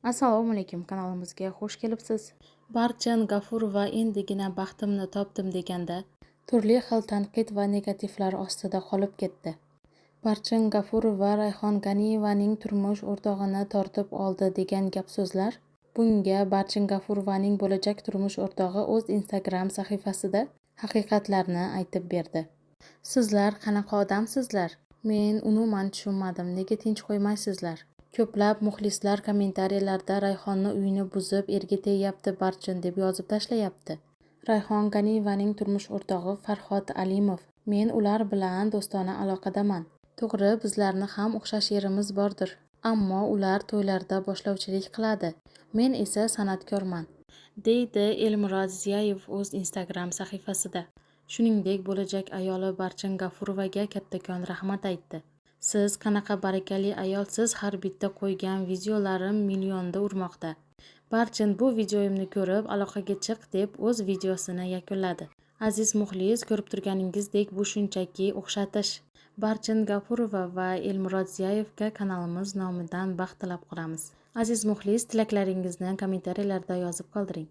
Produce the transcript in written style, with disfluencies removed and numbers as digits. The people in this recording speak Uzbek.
Assalomu alaykum, kanalimizga xush kelibsiz. Barchan G'afurova endigina baxtimni topdim deganda turli xil tanqid va negativlar ostida qolib ketdi. Barchan G'afurova Rayhon Ganiyevaning turmush o'rtog'ini tortib oldi degan gap-so'zlar. Bunga Barchan G'afurovaning bo'lajak turmush o'rtog'i o'z Instagram sahifasida haqiqatlarni aytib berdi. Sizlar qanaqa odamsizlar? Men umuman tushunmadim, nega tinch qo'ymaysizlar? Ko'plab muxlislar kommentariyalarda Rayhonni uyini buzib erga tegyapti Barchin deb yozib tashlayapti. Rayhon Ganiyevaning turmush o'rtog'i Farhod Alimov: men ular bilan do'stona aloqadaman. To'g'ri, bizlarni ham o'xshash yerimiz bordir. Ammo ular to'ylarda boshlovchilik qiladi. Men esa san'atkorman, deydi Elmurod Ziyayev o'z Instagram sahifasida. Shuningdek, bo'lajak ayoli Barchin G'afurovaga kattakon rahmat aytdi. Siz qanaqa barakali ayolsiz, har bitta qo'ygan videolarim millionda urmoqda. Barchin bu videoyimni ko'rib aloqaga chiq deb o'z videosini yakunladi. Aziz muxlis, ko'rib turganingizdek bu shunchaki o'xshatish. Barchin G'afurova va Elmurod Ziyayevga kanalimiz nomidan baxt tilab qolamiz. Aziz muxlis, tilaklaringizni kommentariyalarda yozib qoldiring.